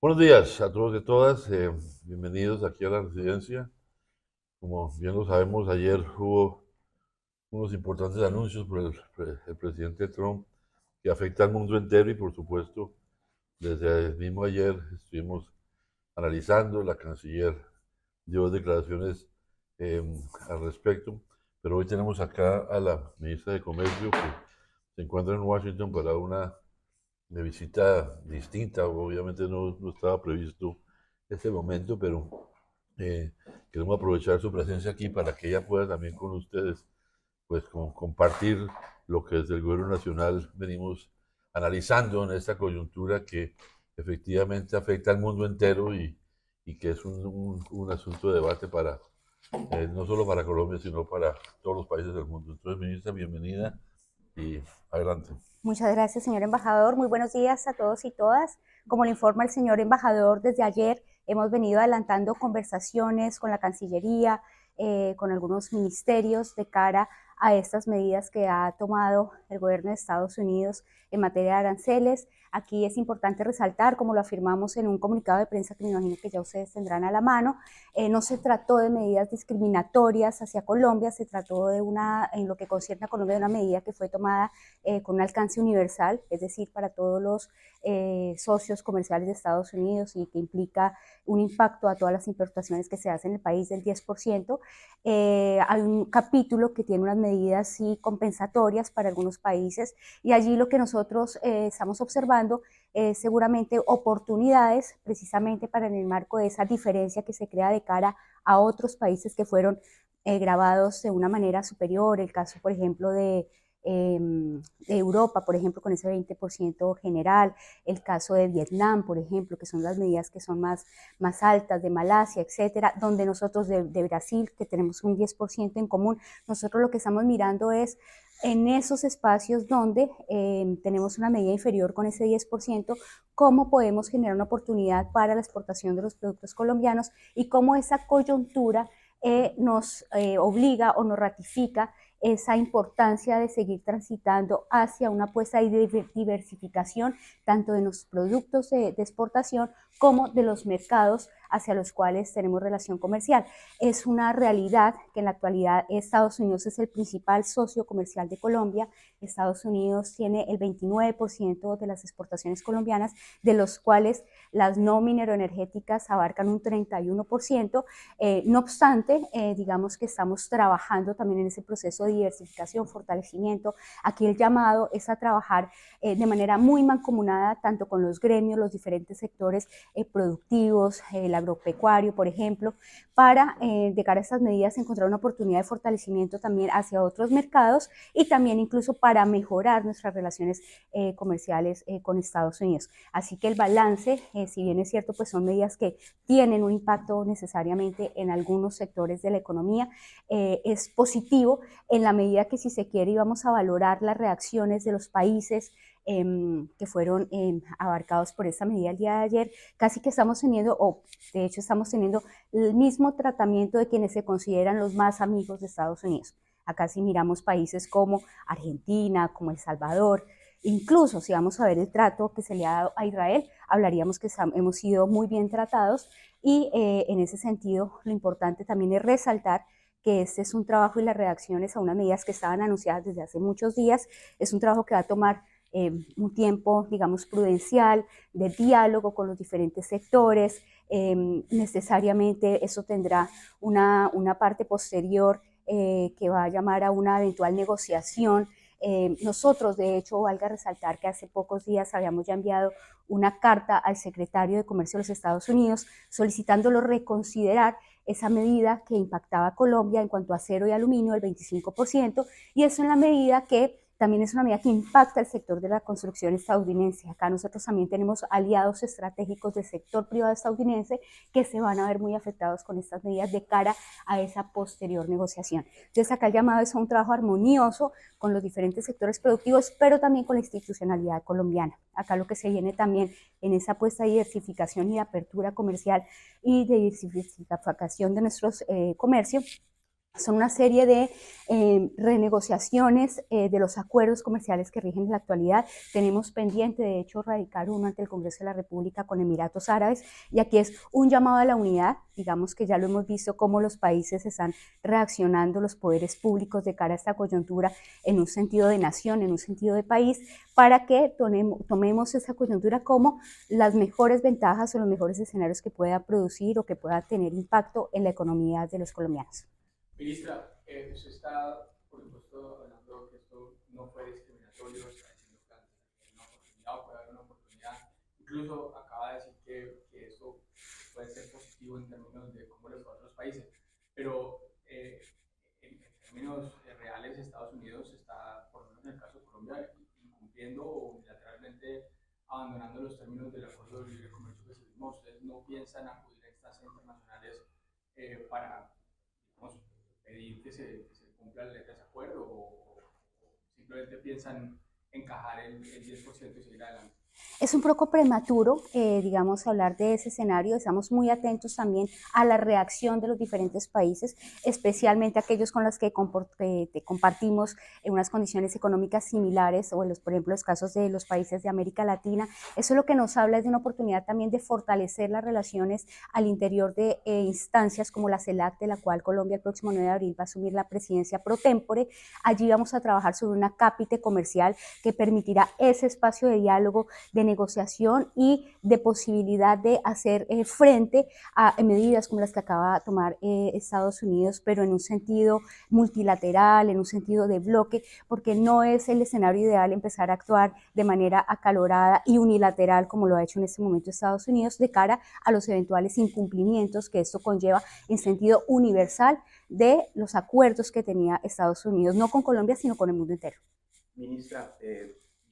Buenos días a todos y todas, bienvenidos aquí a la residencia. Como bien lo sabemos, ayer hubo unos importantes anuncios por el presidente Trump que afecta al mundo entero y por supuesto desde el mismo ayer estuvimos analizando, la canciller dio declaraciones eh, al respecto, pero hoy tenemos acá a la ministra de Comercio que se encuentra en Washington para una de visita distinta. Obviamente no estaba previsto ese momento, pero eh, queremos aprovechar su presencia aquí para que ella pueda también con ustedes pues compartir lo que desde el gobierno nacional venimos analizando en esta coyuntura que efectivamente afecta al mundo entero y que es un asunto de debate para no solo para Colombia, sino para todos los países del mundo. Entonces, ministra, bienvenida y adelante. Muchas gracias, señor embajador. Muy buenos días a todos y todas. Como le informa el señor embajador, desde ayer hemos venido adelantando conversaciones con la Cancillería, con algunos ministerios de cara a estas medidas que ha tomado el gobierno de Estados Unidos en materia de aranceles. Aquí es importante resaltar, como lo afirmamos en un comunicado de prensa que me imagino que ya ustedes tendrán a la mano, no se trató de medidas discriminatorias hacia Colombia, se trató de en lo que concierne a Colombia, de una medida que fue tomada con un alcance universal, es decir, para todos los socios comerciales de Estados Unidos y que implica un impacto a todas las importaciones que se hacen en el país del 10%. Hay un capítulo que tiene unas medidas sí, compensatorias para algunos países y allí lo que nosotros estamos observando es seguramente oportunidades precisamente para en el marco de esa diferencia que se crea de cara a otros países que fueron grabados de una manera superior. El caso, por ejemplo, de Europa, por ejemplo, con ese 20% general, el caso de Vietnam, por ejemplo, que son las medidas que son más altas, de Malasia, etcétera, donde nosotros de Brasil, que tenemos un 10% en común, nosotros lo que estamos mirando es en esos espacios donde tenemos una medida inferior con ese 10%, cómo podemos generar una oportunidad para la exportación de los productos colombianos y cómo esa coyuntura nos obliga o nos ratifica esa importancia de seguir transitando hacia una apuesta de diversificación tanto de los productos de exportación como de los mercados hacia los cuales tenemos relación comercial. Es una realidad que en la actualidad Estados Unidos es el principal socio comercial de Colombia. Estados Unidos tiene el 29% de las exportaciones colombianas, de los cuales las no mineroenergéticas abarcan un 31%. No obstante, digamos que estamos trabajando también en ese proceso de diversificación, fortalecimiento. Aquí el llamado es a trabajar de manera muy mancomunada, tanto con los gremios, los diferentes sectores productivos, el agropecuario, por ejemplo, para, de cara a estas medidas, encontrar una oportunidad de fortalecimiento también hacia otros mercados y también incluso para mejorar nuestras relaciones comerciales con Estados Unidos. Así que el balance, si bien es cierto, pues son medidas que tienen un impacto necesariamente en algunos sectores de la economía, es positivo en la medida que si se quiere íbamos a valorar las reacciones de los países que fueron abarcados por esta medida el día de ayer, casi que estamos teniendo, o de hecho estamos teniendo el mismo tratamiento de quienes se consideran los más amigos de Estados Unidos. Acá si miramos países como Argentina, como El Salvador, incluso si vamos a ver el trato que se le ha dado a Israel, hablaríamos que hemos sido muy bien tratados y en ese sentido lo importante también es resaltar que este es un trabajo y las reacciones a unas medidas que estaban anunciadas desde hace muchos días, es un trabajo que va a tomar un tiempo, digamos, prudencial, de diálogo con los diferentes sectores. Necesariamente eso tendrá una parte posterior que va a llamar a una eventual negociación. Nosotros, de hecho, valga resaltar que hace pocos días habíamos ya enviado una carta al secretario de Comercio de los Estados Unidos solicitándolo reconsiderar esa medida que impactaba a Colombia en cuanto a acero y aluminio, el 25%, y eso en la medida que también es una medida que impacta el sector de la construcción estadounidense. Acá nosotros también tenemos aliados estratégicos del sector privado estadounidense que se van a ver muy afectados con estas medidas de cara a esa posterior negociación. Entonces acá el llamado es a un trabajo armonioso con los diferentes sectores productivos, pero también con la institucionalidad colombiana. Acá lo que se viene también en esa apuesta de diversificación y de apertura comercial y de diversificación de nuestros comercios Son una serie de renegociaciones de los acuerdos comerciales que rigen en la actualidad. Tenemos pendiente, de hecho, radicar uno ante el Congreso de la República con Emiratos Árabes, y aquí es un llamado a la unidad. Digamos que ya lo hemos visto cómo los países están reaccionando, los poderes públicos, de cara a esta coyuntura en un sentido de nación, en un sentido de país, para que tomemos esa coyuntura como las mejores ventajas o los mejores escenarios que pueda producir o que pueda tener impacto en la economía de los colombianos. Ministra, usted está, por supuesto, hablando que esto no fue discriminatorio, está diciendo que una oportunidad, puede haber una oportunidad. Incluso acaba de decir que esto puede ser positivo en términos de cómo le fue a otros países. Pero en términos reales, Estados Unidos está, por lo menos en el caso de Colombia, incumpliendo o unilateralmente abandonando los términos del acuerdo de libre comercio que se firmó. ¿Ustedes no piensan acudir a instancias internacionales para, digamos, pedir que se cumpla la letra de ese acuerdo, o simplemente piensan encajar el 10% y seguir adelante? Es un poco prematuro, digamos, hablar de ese escenario. Estamos muy atentos también a la reacción de los diferentes países, especialmente aquellos con los que compartimos en unas condiciones económicas similares, o por ejemplo, los casos de los países de América Latina. Eso lo que nos habla es de una oportunidad también de fortalecer las relaciones al interior de instancias como la CELAC, de la cual Colombia el próximo 9 de abril va a asumir la presidencia pro tempore. Allí vamos a trabajar sobre una cápite comercial que permitirá ese espacio de diálogo, de negociación y de posibilidad de hacer frente a medidas como las que acaba de tomar Estados Unidos, pero en un sentido multilateral, en un sentido de bloque, porque no es el escenario ideal empezar a actuar de manera acalorada y unilateral como lo ha hecho en este momento Estados Unidos, de cara a los eventuales incumplimientos que esto conlleva en sentido universal de los acuerdos que tenía Estados Unidos, no con Colombia, sino con el mundo entero. Ministra,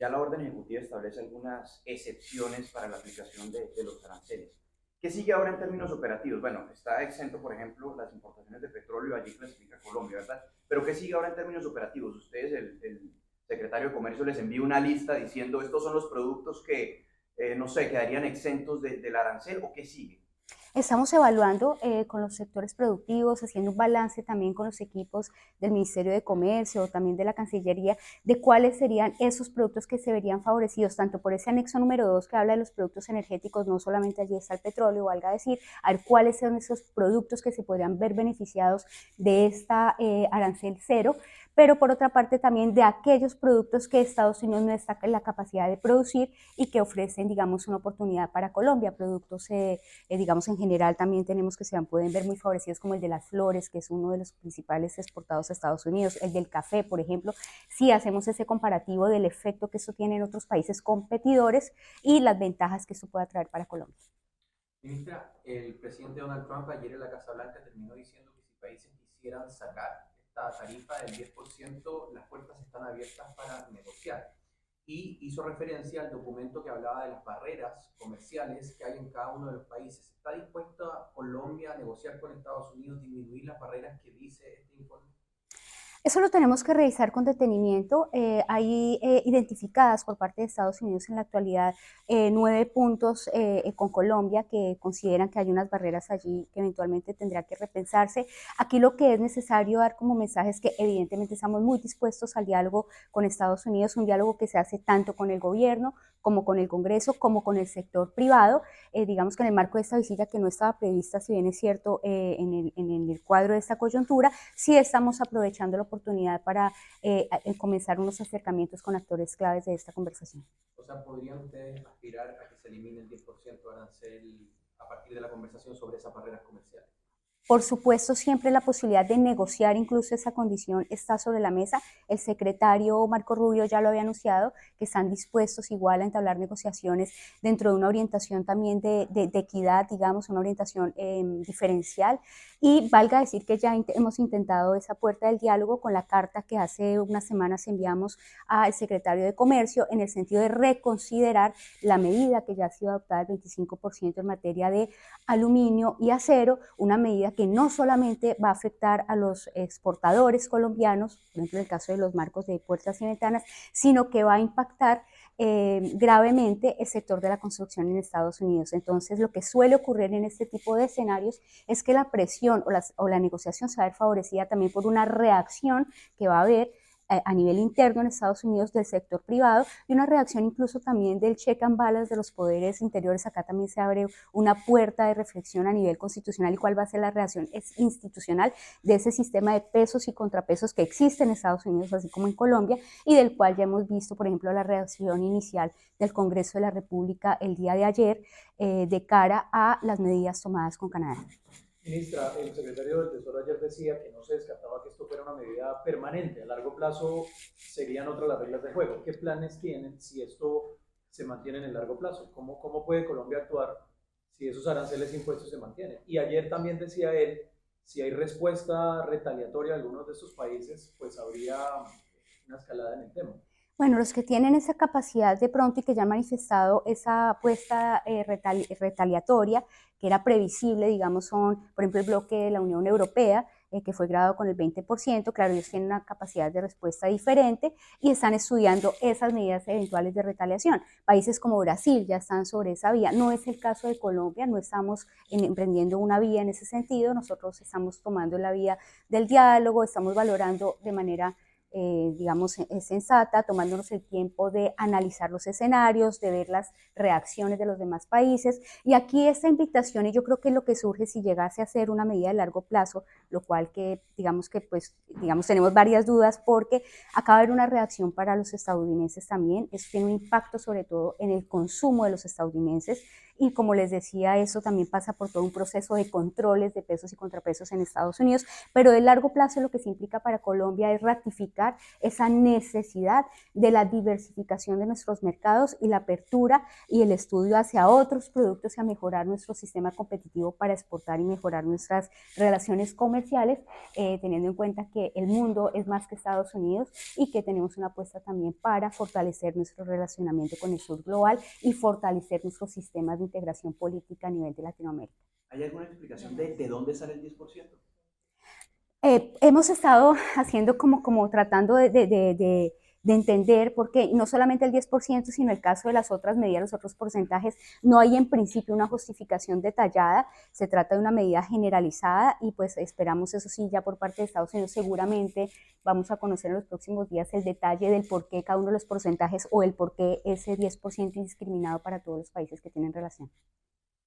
ya la orden ejecutiva establece algunas excepciones para la aplicación de los aranceles. ¿Qué sigue ahora en términos operativos? Bueno, está exento, por ejemplo, las importaciones de petróleo, allí clasifica Colombia, ¿verdad? Pero ¿qué sigue ahora en términos operativos? Ustedes, el secretario de Comercio, les envía una lista diciendo estos son los productos que, no sé, quedarían exentos del arancel, ¿o qué sigue? Estamos evaluando con los sectores productivos, haciendo un balance también con los equipos del Ministerio de Comercio, también de la Cancillería, de cuáles serían esos productos que se verían favorecidos, tanto por ese anexo número 2 que habla de los productos energéticos, no solamente allí está el petróleo, valga decir, a ver cuáles son esos productos que se podrían ver beneficiados de esta arancel cero, pero por otra parte también de aquellos productos que Estados Unidos no está en la capacidad de producir y que ofrecen, digamos, una oportunidad para Colombia, productos digamos, en general también tenemos que se pueden ver muy favorecidos, como el de las flores, que es uno de los principales exportados a Estados Unidos, el del café, por ejemplo. Si hacemos ese comparativo del efecto que esto tiene en otros países competidores y las ventajas que esto pueda traer para Colombia. Ministra, el presidente Donald Trump ayer en la Casa Blanca terminó diciendo que si países quisieran sacar esta tarifa del 10%, las puertas están abiertas para negociar. Y hizo referencia al documento que hablaba de las barreras comerciales que hay en cada uno de los países. ¿Está dispuesta Colombia a negociar con Estados Unidos, disminuir las barreras que dice este informe? Eso lo tenemos que revisar con detenimiento. Hay identificadas por parte de Estados Unidos en la actualidad 9 puntos con Colombia que consideran que hay unas barreras allí que eventualmente tendrá que repensarse. Aquí lo que es necesario dar como mensaje es que evidentemente estamos muy dispuestos al diálogo con Estados Unidos, un diálogo que se hace tanto con el gobierno como con el Congreso, como con el sector privado. Digamos que en el marco de esta visita, que no estaba prevista, si bien es cierto, en el cuadro de esta coyuntura, sí estamos aprovechando la oportunidad para comenzar unos acercamientos con actores claves de esta conversación. O sea, ¿podrían ustedes aspirar a que se elimine el 10% de arancel a partir de la conversación sobre esas barreras comerciales? Por supuesto, siempre la posibilidad de negociar incluso esa condición está sobre la mesa. El secretario Marco Rubio ya lo había anunciado, que están dispuestos igual a entablar negociaciones dentro de una orientación también de equidad, digamos, una orientación diferencial. Y valga decir que ya hemos intentado esa puerta del diálogo con la carta que hace unas semanas enviamos al secretario de Comercio en el sentido de reconsiderar la medida que ya ha sido adoptada del 25% en materia de aluminio y acero, una medida que no solamente va a afectar a los exportadores colombianos, por ejemplo en el caso de los marcos de puertas y ventanas, sino que va a impactar gravemente el sector de la construcción en Estados Unidos. Entonces, lo que suele ocurrir en este tipo de escenarios es que la presión o la negociación se va a ver favorecida también por una reacción que va a haber a nivel interno en Estados Unidos del sector privado y una reacción incluso también del check and balance de los poderes interiores. Acá también se abre una puerta de reflexión a nivel constitucional y cuál va a ser la reacción institucional de ese sistema de pesos y contrapesos que existe en Estados Unidos, así como en Colombia, y del cual ya hemos visto, por ejemplo, la reacción inicial del Congreso de la República el día de ayer de cara a las medidas tomadas con Canadá. Ministra, el secretario del Tesoro ayer decía que no se descartaba que esto fuera una medida permanente. A largo plazo serían otras las reglas de juego. ¿Qué planes tienen si esto se mantiene en el largo plazo? ¿Cómo puede Colombia actuar si esos aranceles impuestos se mantienen? Y ayer también decía él, si hay respuesta retaliatoria de algunos de estos países, pues habría una escalada en el tema. Bueno, los que tienen esa capacidad de pronto y que ya han manifestado esa apuesta retaliatoria, que era previsible, digamos, son, por ejemplo, el bloque de la Unión Europea, que fue graduado con el 20%, claro, ellos tienen una capacidad de respuesta diferente y están estudiando esas medidas eventuales de retaliación. Países como Brasil ya están sobre esa vía. No es el caso de Colombia, no estamos emprendiendo una vía en ese sentido, nosotros estamos tomando la vía del diálogo, estamos valorando de manera digamos, sensata, tomándonos el tiempo de analizar los escenarios, de ver las reacciones de los demás países. Y aquí esta invitación, y yo creo que lo que surge si llegase a ser una medida de largo plazo, lo cual digamos, tenemos varias dudas porque acaba de haber una reacción para los estadounidenses también. Eso tiene un impacto sobre todo en el consumo de los estadounidenses. Y como les decía, eso también pasa por todo un proceso de controles de pesos y contrapesos en Estados Unidos, pero de largo plazo lo que se implica para Colombia es ratificar esa necesidad de la diversificación de nuestros mercados y la apertura y el estudio hacia otros productos y a mejorar nuestro sistema competitivo para exportar y mejorar nuestras relaciones comerciales, teniendo en cuenta que el mundo es más que Estados Unidos y que tenemos una apuesta también para fortalecer nuestro relacionamiento con el sur global y fortalecer nuestros sistemas de integración política a nivel de Latinoamérica. ¿Hay alguna explicación de dónde sale el 10%? Hemos estado haciendo como tratando de entender, porque no solamente el 10%, sino el caso de las otras medidas, los otros porcentajes, no hay en principio una justificación detallada, se trata de una medida generalizada y pues esperamos, eso sí, ya por parte de Estados Unidos seguramente vamos a conocer en los próximos días el detalle del por qué cada uno de los porcentajes o el por qué ese 10% indiscriminado para todos los países que tienen relación.